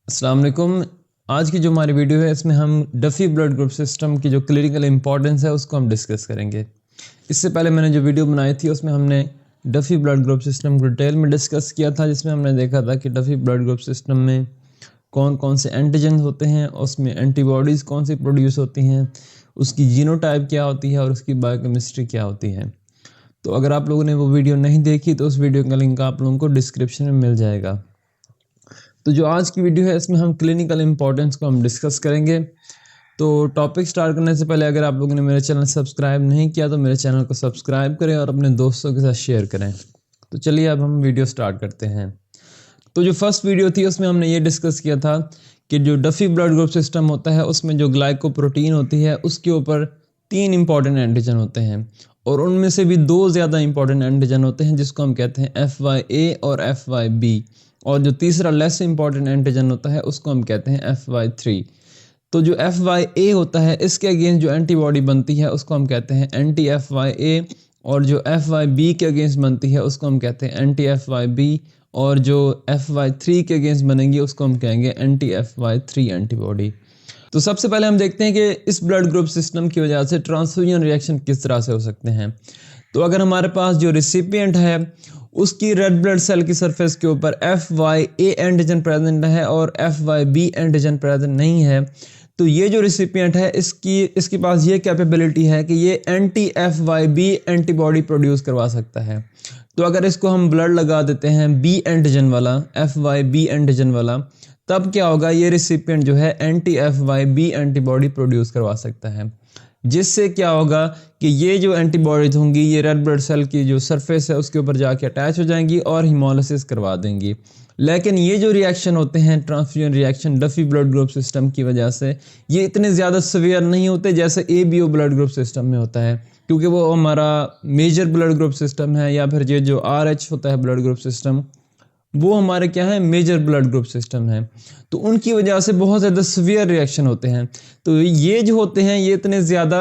अस्सलाम वालेकुम। आज की जो हमारी वीडियो है इसमें हम डफ़ी ब्लड ग्रुप सिस्टम की जो क्लिनिकल इंपॉर्टेंस है उसको हम डिस्कस करेंगे। इससे पहले मैंने जो वीडियो बनाई थी उसमें हमने डफ़ी ब्लड ग्रुप सिस्टम को डिटेल में डिस्कस किया था, जिसमें हमने देखा था कि डफ़ी ब्लड ग्रुप सिस्टम में कौन कौन से एंटीजन होते हैं, उसमें एंटीबॉडीज़ कौन सी प्रोड्यूस होती हैं, उसकी जीनोटाइप क्या होती है और उसकी बायोकेमिस्ट्री क्या होती है। तो अगर आप लोगों ने वो वीडियो नहीं देखी तो उस वीडियो का लिंक आप लोगों को डिस्क्रिप्शन में मिल जाएगा। तो जो आज की वीडियो है इसमें हम क्लिनिकल इंपॉर्टेंस को हम डिस्कस करेंगे। तो टॉपिक स्टार्ट करने से पहले अगर आप लोगों ने मेरे चैनल सब्सक्राइब नहीं किया तो मेरे चैनल को सब्सक्राइब करें और अपने दोस्तों के साथ शेयर करें। तो चलिए अब हम वीडियो स्टार्ट करते हैं। तो जो फर्स्ट वीडियो थी उसमें हमने ये डिस्कस किया था कि जो डफ़ी ब्लड ग्रुप सिस्टम होता है उसमें जो ग्लाइकोप्रोटीन होती है उसके ऊपर 3 इंपॉर्टेंट एंटीजन होते हैं और उनमें से भी 2 ज़्यादा इंपॉर्टेंट एंटीजन होते हैं जिसको हम कहते हैं FYA और FYB, और जो तीसरा लेस इंपॉर्टेंट एंटीजन होता है उसको हम कहते हैं FY3। तो जो FYA होता है इसके अगेंस्ट जो एंटीबॉडी बनती है उसको हम कहते हैं एंटी FYA, और जो FYB के अगेंस्ट बनती है उसको हम कहते हैं एंटी FYB, और जो FY3 के अगेंस्ट बनेंगी उसको हम कहेंगे एंटी FY3 एंटीबॉडी। तो सबसे पहले हम देखते हैं कि इस ब्लड ग्रुप सिस्टम की वजह से ट्रांसफ्यूजन रिएक्शन किस तरह से हो सकते हैं। तो अगर हमारे पास जो रिसिपिएंट है उसकी रेड ब्लड सेल की सरफेस के ऊपर FYA एंटीजन प्रेजेंट है और FYB एंटीजन प्रेजेंट नहीं है, तो ये जो रिसिपिएंट है इसके पास ये कैपेबिलिटी है कि ये एंटी FYB एंटीबॉडी प्रोड्यूस करवा सकता है। तो अगर इसको हम ब्लड लगा देते हैं B एंटीजन वाला, FYB एंटीजन वाला, तब क्या होगा, ये रिसिपिएंट जो है एंटी FYB एंटीबॉडी प्रोड्यूस करवा सकता है, जिससे क्या होगा कि ये जो एंटीबॉडीज होंगी ये रेड ब्लड सेल की जो सरफेस है उसके ऊपर जाके अटैच हो जाएंगी और हीमोलिसिस करवा देंगी। लेकिन ये जो रिएक्शन होते हैं transfusion reaction Duffy blood group system की वजह से, ये इतने ज़्यादा सीवियर नहीं होते जैसे ABO ब्लड ग्रुप सिस्टम में होता है, क्योंकि वो हमारा मेजर ब्लड ग्रुप सिस्टम है, या फिर ये जो RH होता है ब्लड ग्रुप सिस्टम, वो हमारे क्या है मेजर ब्लड ग्रुप सिस्टम है। तो उनकी वजह से बहुत ज़्यादा सीवियर रिएक्शन होते हैं। तो ये जो होते हैं ये इतने ज़्यादा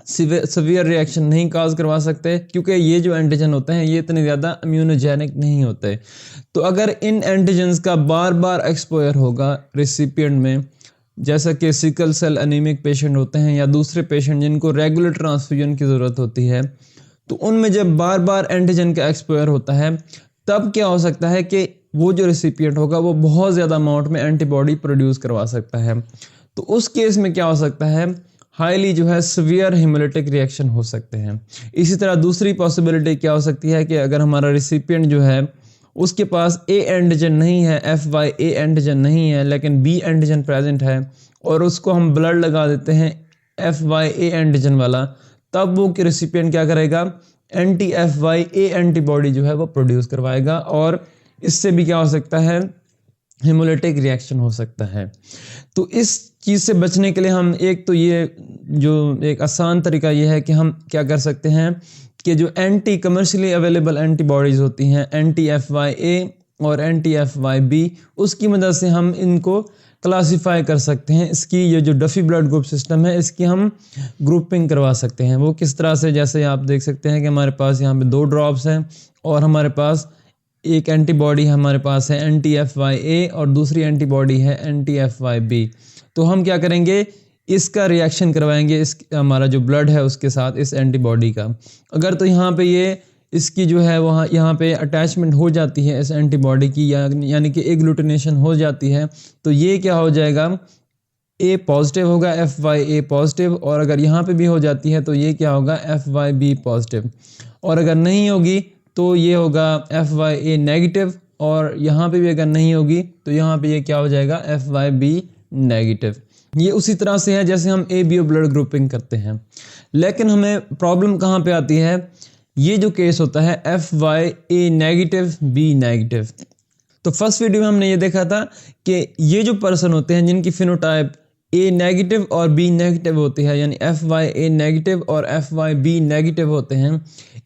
सीवियर रिएक्शन नहीं काज करवा सकते, क्योंकि ये जो एंटीजन होते हैं ये इतने ज़्यादा इम्यूनोजेनिक नहीं होते। तो अगर इन एंटीजन्स का बार बार एक्सपोजर होगा रेसिपिएंट में, जैसा कि सिकल सेल एनीमिक पेशेंट होते हैं या दूसरे पेशेंट जिनको रेगुलर ट्रांसफ्यूजन की ज़रूरत होती है, तो उनमें जब बार बार एंटीजन का एक्सपोजर होता है तब क्या हो सकता है कि वो जो रेसिपिएंट होगा वो बहुत ज़्यादा अमाउंट में एंटीबॉडी प्रोड्यूस करवा सकता है। तो उस केस में क्या हो सकता है, हाईली जो है सीवियर हेमोलिटिक रिएक्शन हो सकते हैं। इसी तरह दूसरी पॉसिबिलिटी क्या हो सकती है कि अगर हमारा रेसिपिएंट जो है उसके पास A एंटीजन नहीं है, FYA एंटीजन नहीं है, लेकिन B एंटीजन प्रेजेंट है और उसको हम ब्लड लगा देते हैं FYA एंटीजन वाला, तब वो रेसिपिएंट क्या करेगा, एंटी FYA एंटीबॉडी जो है वो प्रोड्यूस करवाएगा और इससे भी क्या हो सकता है, हेमोलिटिक रिएक्शन हो सकता है। तो इस चीज़ से बचने के लिए हम एक तो ये जो एक आसान तरीका ये है कि हम क्या कर सकते हैं कि जो एंटी कमर्शियली अवेलेबल एंटीबॉडीज़ होती हैं एंटी FYA और एंटी FYB, उसकी मदद से हम इनको क्लासीफाई कर सकते हैं। इसकी ये जो डफ़ी ब्लड ग्रुप सिस्टम है इसकी हम ग्रुपिंग करवा सकते हैं। वो किस तरह से, जैसे आप देख सकते हैं कि हमारे पास यहाँ पे 2 ड्रॉप्स हैं और हमारे पास एक एंटीबॉडी हमारे पास है एंटी FYA और दूसरी एंटीबॉडी है एंटी FYB। तो हम क्या करेंगे, इसका रिएक्शन करवाएंगे इस हमारा जो ब्लड है उसके साथ इस एंटीबॉडी का। अगर तो यहाँ पे ये इसकी जो है वहाँ यहाँ पे अटैचमेंट हो जाती है इस एंटीबॉडी की, यानी कि एग्लूटिनेशन हो जाती है, तो ये क्या हो जाएगा, A पॉजिटिव होगा, FYA पॉजिटिव, और अगर यहाँ पे भी हो जाती है तो ये क्या होगा, FYB पॉजिटिव, और अगर नहीं होगी तो ये होगा FYA नेगेटिव, और यहाँ पे भी अगर नहीं होगी तो यहाँ पे ये क्या हो जाएगा, FYB नेगेटिव। ये उसी तरह से है जैसे हम ABO ब्लड ग्रुपिंग करते हैं। लेकिन हमें प्रॉब्लम कहाँ पे आती है, ये जो केस होता है FYA नेगेटिव B नेगेटिव। तो फर्स्ट वीडियो में हमने ये देखा था कि ये जो पर्सन होते हैं जिनकी फिनोटाइप A नेगेटिव और B नेगेटिव होती है, यानी FYA नेगेटिव और FYB नेगेटिव होते हैं,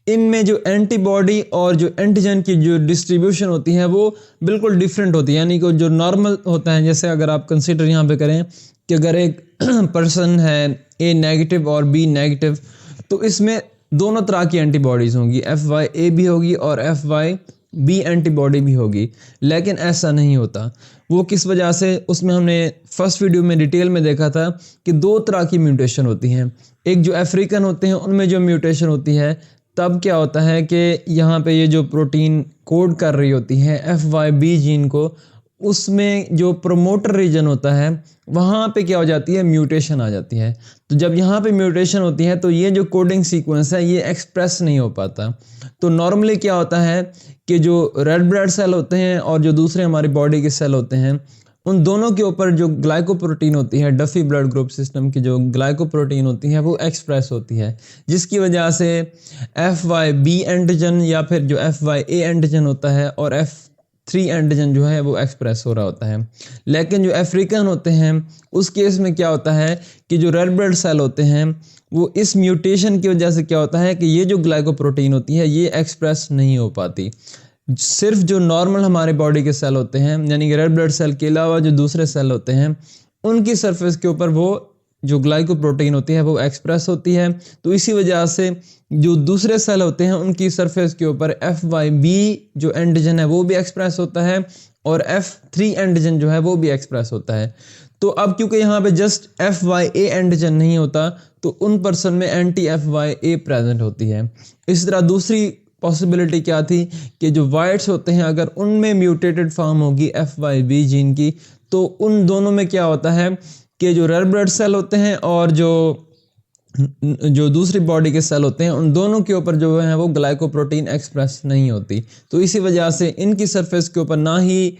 इनमें जो एंटीबॉडी और जो एंटीजन की जो डिस्ट्रीब्यूशन होती है वो बिल्कुल डिफरेंट होती है। यानी कि जो नॉर्मल होता है, जैसे अगर आप कंसीडर यहाँ पे करें कि अगर एक पर्सन है A नेगेटिव और B नेगेटिव, तो इसमें दोनों तरह की एंटीबॉडीज़ होंगी, FYA भी होगी और FYB बी एंटीबॉडी भी होगी, लेकिन ऐसा नहीं होता। वो किस वजह से, उसमें हमने फर्स्ट वीडियो में डिटेल में देखा था कि 2 तरह की म्यूटेशन होती हैं। एक जो अफ्रीकन होते हैं उनमें जो म्यूटेशन होती है, तब क्या होता है कि यहाँ पे ये जो प्रोटीन कोड कर रही होती है FYB जीन को, उसमें जो प्रोमोटर रीजन होता है वहाँ पे क्या हो जाती है, म्यूटेशन आ जाती है। तो जब यहाँ पे म्यूटेशन होती है तो ये जो कोडिंग सीक्वेंस है ये एक्सप्रेस नहीं हो पाता। तो नॉर्मली क्या होता है कि जो रेड ब्लड सेल होते हैं और जो दूसरे हमारी बॉडी के सेल होते हैं, उन दोनों के ऊपर जो ग्लाइकोप्रोटीन होती है, डफी ब्लड ग्रुप सिस्टम की जो ग्लाइकोप्रोटीन होती है वो एक्सप्रेस होती है, जिसकी वजह से FYB एंटीजन या फिर जो FYA एंटीजन होता है और F3 एंटीजन जो है वो एक्सप्रेस हो रहा होता है। लेकिन जो अफ्रीकन होते हैं उस केस में क्या होता है कि जो रेड ब्लड सेल होते हैं वो इस म्यूटेशन की वजह से क्या होता है कि ये जो ग्लाइकोप्रोटीन होती है ये एक्सप्रेस नहीं हो पाती। सिर्फ जो नॉर्मल हमारे बॉडी के सेल होते हैं, यानी कि रेड ब्लड सेल के अलावा जो दूसरे सेल होते हैं, उनकी सरफेस के ऊपर वो जो ग्लाइकोप्रोटीन होती है वो एक्सप्रेस होती है। तो इसी वजह से जो दूसरे सेल होते हैं उनकी सरफेस के ऊपर FYB जो एंटीजन है वो भी एक्सप्रेस होता है और F3 एंटीजन जो है वो भी एक्सप्रेस होता है। तो अब क्योंकि यहाँ पे जस्ट FYA एंटीजन नहीं होता तो उन पर्सन में एंटी FYA प्रेजेंट होती है। इस तरह दूसरी पॉसिबिलिटी क्या थी कि जो वाइट्स होते हैं अगर उनमें म्यूटेटेड फॉर्म होगी FYB जीन की, तो उन दोनों में क्या होता है कि जो रेड ब्लड सेल होते हैं और जो दूसरी बॉडी के सेल होते हैं उन दोनों के ऊपर जो है वो ग्लाइकोप्रोटीन एक्सप्रेस नहीं होती। तो इसी वजह से इनकी सरफेस के ऊपर ना ही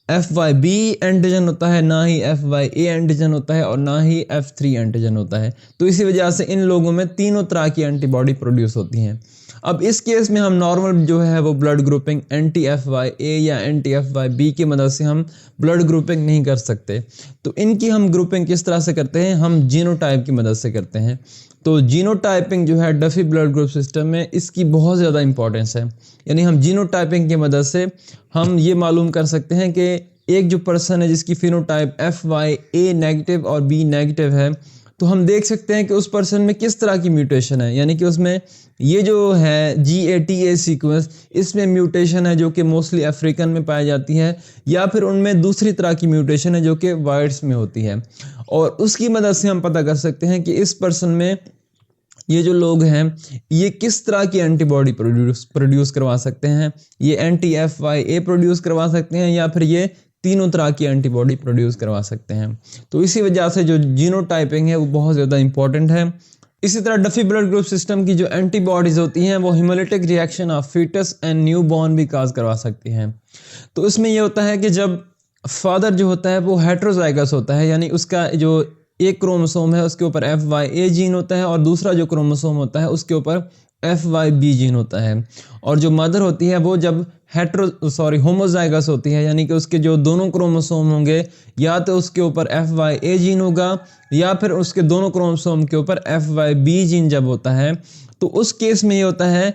FYB एंटीजन होता है, ना ही FYA एंटीजन होता है और ना ही F3 एंटीजन होता है। तो इसी वजह से इन लोगों में तीनों तरह की एंटीबॉडी प्रोड्यूस होती हैं। अब इस केस में हम नॉर्मल जो है वो ब्लड ग्रुपिंग एंटी FYA या एंटी FYB की मदद से हम ब्लड ग्रुपिंग नहीं कर सकते। तो इनकी हम ग्रुपिंग किस तरह से करते हैं, हम जीनोटाइप की मदद से करते हैं। तो जीनोटाइपिंग जो है डफी ब्लड ग्रुप सिस्टम में इसकी बहुत ज़्यादा इंपॉर्टेंस है। यानी हम जीनोटाइपिंग की मदद से हम ये मालूम कर सकते हैं कि एक जो पर्सन है जिसकी फिनोटाइप FYA नेगेटिव और B नेगेटिव है, तो हम देख सकते हैं कि उस पर्सन में किस तरह की म्यूटेशन है। यानी कि उसमें ये जो है GATA सीक्वेंस, इसमें म्यूटेशन है जो कि मोस्टली अफ्रीकन में पाई जाती है, या फिर उनमें दूसरी तरह की म्यूटेशन है जो कि वाइट्स में होती है। और उसकी मदद से हम पता कर सकते हैं कि इस पर्सन में ये जो लोग हैं ये किस तरह की एंटीबॉडी प्रोड्यूस करवा सकते हैं। ये एंटी FYA प्रोड्यूस करवा सकते हैं या फिर ये तीनों तरह की एंटीबॉडी प्रोड्यूस करवा सकते हैं। तो इसी वजह से जो जीनोटाइपिंग है वो बहुत ज़्यादा इंपॉर्टेंट है। इसी तरह डफी ब्लड ग्रुप सिस्टम की जो एंटीबॉडीज़ होती हैं वो haemolytic reaction of foetus and newborn भी काज करवा सकती हैं। तो इसमें ये होता है कि जब फादर जो होता है वो हेट्रोजाइगस होता है, यानी उसका जो एक क्रोमोसोम है उसके ऊपर FYA जीन होता है और दूसरा जो क्रोमोसोम होता है उसके ऊपर FYB जीन होता है। और जो मदर होती है वो जब होमोजाइगस होती है, यानी कि उसके जो दोनों क्रोमोसोम होंगे या तो उसके ऊपर FYA जीन होगा या फिर उसके दोनों क्रोमोसोम के ऊपर FYB जीन जब होता है, तो उस केस में ये होता है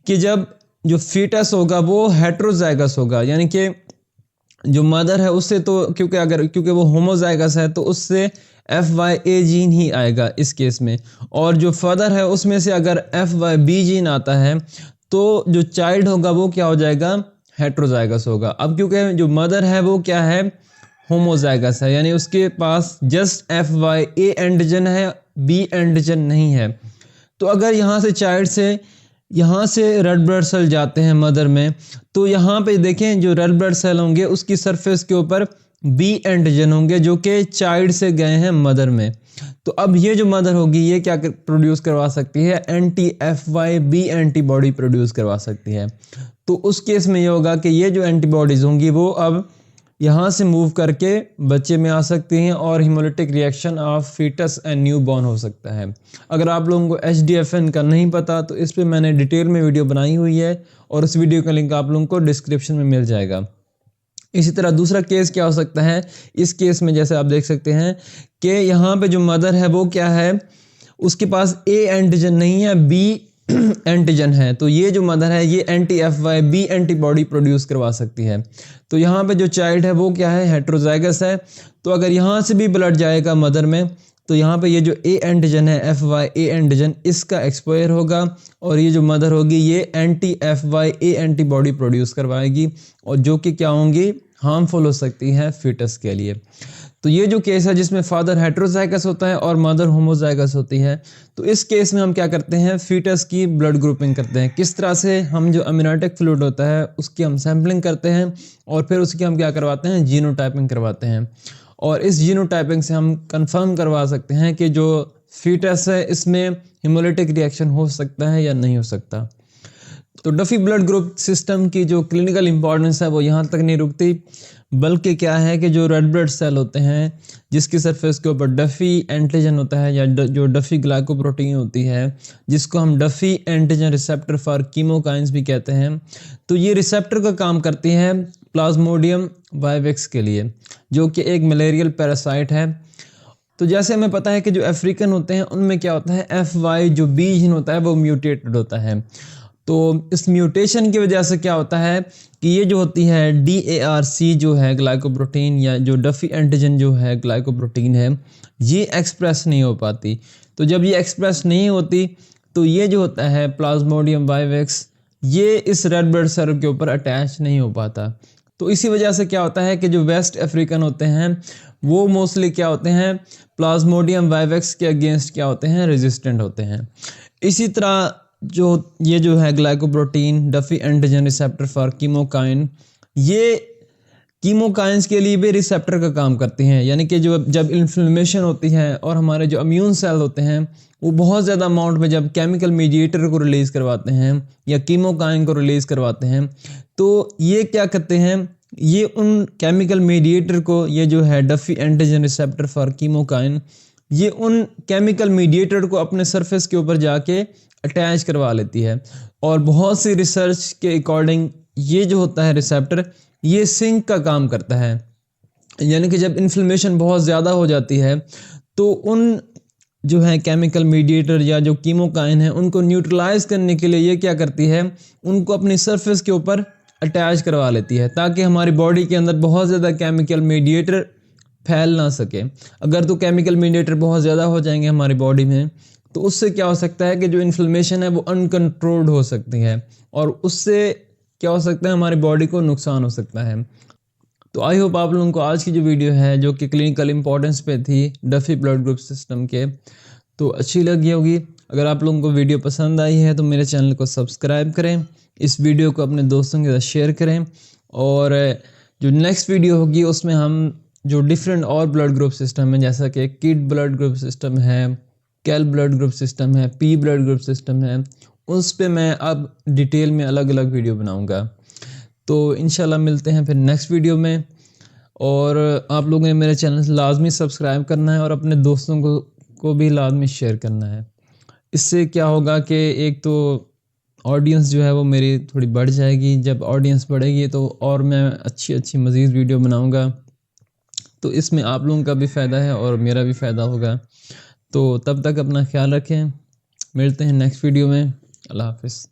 कि जब जो फीटस होगा वो हेट्रोजाइगस होगा। यानी कि जो मदर है उससे तो क्योंकि वो होमोजाइगस है तो उससे FYA जीन ही आएगा इस केस में, और जो फादर है उसमें से अगर FYB जीन आता है तो जो चाइल्ड होगा वो क्या हो जाएगा, हेट्रोजाइगस होगा। अब क्योंकि जो मदर है वो क्या है, होमोजाइगस है, यानी उसके पास जस्ट FYA एंटीजन है, B एंटीजन नहीं है। तो अगर यहाँ से चाइल्ड से यहाँ से रेड ब्लड सेल जाते हैं मदर में, तो यहाँ पे देखें जो रेड ब्लड सेल होंगे उसकी सरफेस के ऊपर B एंटीजन होंगे जो कि चाइल्ड से गए हैं मदर में। तो अब ये जो मदर होगी ये क्या प्रोड्यूस करवा सकती है, एंटी FYB एंटीबॉडी प्रोड्यूस करवा सकती है। तो उस केस में ये होगा कि ये जो एंटीबॉडीज़ होंगी वो अब यहाँ से मूव करके बच्चे में आ सकती हैं और haemolytic reaction of foetus and newborn हो सकता है। अगर आप लोगों को HDFN का नहीं पता तो इस पर मैंने डिटेल में वीडियो बनाई हुई है और उस वीडियो का लिंक आप लोगों को डिस्क्रिप्शन में मिल जाएगा। इसी तरह दूसरा केस क्या हो सकता है, इस केस में जैसे आप देख सकते हैं कि यहाँ पे जो मदर है वो क्या है, उसके पास A एंटीजन नहीं है, B एंटीजन है। तो ये जो मदर है ये एंटी FYB एंटीबॉडी प्रोड्यूस करवा सकती है। तो यहाँ पे जो चाइल्ड है वो क्या है, हेट्रोजाइगस है। तो अगर यहाँ से भी ब्लड जाएगा मदर में तो यहाँ पे ये जो ए एंटीजन है FYA एंटीजन, इसका एक्सपायर होगा और ये जो मदर होगी ये एंटी FYA एंटीबॉडी प्रोड्यूस करवाएगी और जो कि क्या होंगी, हार्मफुल हो सकती है फीटस के लिए। तो ये जो केस है जिसमें फादर हेट्रोजाइगस होता है और मदर होमोजाइगस होती है, तो इस केस में हम क्या करते हैं, फीटस की ब्लड ग्रुपिंग करते हैं। किस तरह से, हम जो अम्नियोटिक फ्लूइड होता है उसकी हम सैम्पलिंग करते हैं और फिर उसकी हम क्या करवाते हैं, जीनोटाइपिंग करवाते हैं और इस जीनोटाइपिंग से हम कंफर्म करवा सकते हैं कि जो फीटस है इसमें हिमोलिटिक रिएक्शन हो सकता है या नहीं हो सकता। तो डफी ब्लड ग्रुप सिस्टम की जो क्लिनिकल इंपॉर्टेंस है वो यहाँ तक नहीं रुकती, बल्कि क्या है कि जो रेड ब्लड सेल होते हैं जिसकी सरफेस के ऊपर डफी एंटीजन होता है या जो डफी ग्लाइकोप्रोटीन होती है जिसको हम Duffy antigen receptor for chemokines भी कहते हैं, तो ये रिसेप्टर का काम करती है प्लाज्मोडियम वाइवेक्स के लिए, जो कि एक मलेरियल पैरासाइट है। तो जैसे हमें पता है कि जो अफ्रीकन होते हैं उनमें क्या होता है, FY जो बी जीन होता है वो म्यूटेटेड होता है। तो इस म्यूटेशन की वजह से क्या होता है कि ये जो होती है DARC जो है ग्लाइकोप्रोटीन या जो डफी एंटीजन जो है ग्लाइकोप्रोटीन है, ये एक्सप्रेस नहीं हो पाती। तो जब ये एक्सप्रेस नहीं होती तो ये जो होता है प्लाज्मोडियम वाइवेक्स, ये इस रेड ब्लड सेल के ऊपर अटैच नहीं हो पाता। तो इसी वजह से क्या होता है कि जो वेस्ट अफ्रीकन होते हैं वो मोस्टली क्या होते हैं, प्लाज्मोडियम वाइवेक्स के अगेंस्ट क्या होते हैं, रेजिस्टेंट होते हैं। इसी तरह ये जो है glycoprotein Duffy antigen receptor for कीमोकाइन, ये कीमोकाइंस के लिए भी रिसेप्टर का काम करती हैं। यानी कि जब इन्फ्लेमेशन होती है और हमारे जो इम्यून सेल होते हैं वो बहुत ज़्यादा अमाउंट में जब केमिकल मीडिएटर को रिलीज़ करवाते हैं या कीमोकाइन को रिलीज़ करवाते हैं, तो ये क्या करते हैं, ये उन केमिकल मीडिएटर को, ये जो है डफी एंटीजन रिसेप्टर फॉर कीमोकाइन, ये उन केमिकल मीडिएटर को अपने सरफेस के ऊपर जाके अटैच करवा लेती है। और बहुत सी रिसर्च के अकॉर्डिंग ये जो होता है रिसेप्टर, ये सिंक का काम करता है। यानी कि जब इन्फ्लेमेशन बहुत ज़्यादा हो जाती है तो उन जो है केमिकल मीडिएटर या जो कीमोकाइन है उनको न्यूट्रलाइज करने के लिए ये क्या करती है, उनको अपनी सरफेस के ऊपर अटैच करवा लेती है ताकि हमारी बॉडी के अंदर बहुत ज़्यादा केमिकल मीडिएटर फैल ना सके। अगर तो केमिकल मीडिएटर बहुत ज़्यादा हो जाएंगे हमारी बॉडी में तो उससे क्या हो सकता है कि जो इन्फ्लेमेशन है वो अनकंट्रोल्ड हो सकती है और उससे क्या हो सकता है, हमारी बॉडी को नुकसान हो सकता है। तो आई होप आप लोगों को आज की जो वीडियो है जो कि क्लिनिकल इंपॉर्टेंस पे थी डफी ब्लड ग्रुप सिस्टम के, तो अच्छी लगी होगी। अगर आप लोगों को वीडियो पसंद आई है तो मेरे चैनल को सब्सक्राइब करें, इस वीडियो को अपने दोस्तों के साथ शेयर करें और जो नेक्स्ट वीडियो होगी उसमें हम जो डिफरेंट और ब्लड ग्रुप सिस्टम है, जैसा कि किड ब्लड ग्रुप सिस्टम है, कैल ब्लड ग्रुप सिस्टम है, पी ब्लड ग्रुप सिस्टम है, उस पे मैं अब डिटेल में अलग अलग वीडियो बनाऊंगा। तो इंशाल्लाह मिलते हैं फिर नेक्स्ट वीडियो में। और आप लोगों ने मेरे चैनल से लाजमी सब्सक्राइब करना है और अपने दोस्तों को भी लाजमी शेयर करना है। इससे क्या होगा कि एक तो ऑडियंस जो है वो मेरी थोड़ी बढ़ जाएगी, जब ऑडियंस बढ़ेगी तो और मैं अच्छी मज़ीद वीडियो बनाऊँगा, तो इसमें आप लोगों का भी फ़ायदा है और मेरा भी फ़ायदा होगा। तो तब तक अपना ख्याल रखें, मिलते हैं नेक्स्ट वीडियो में। अल्लाह हाफ़िज़।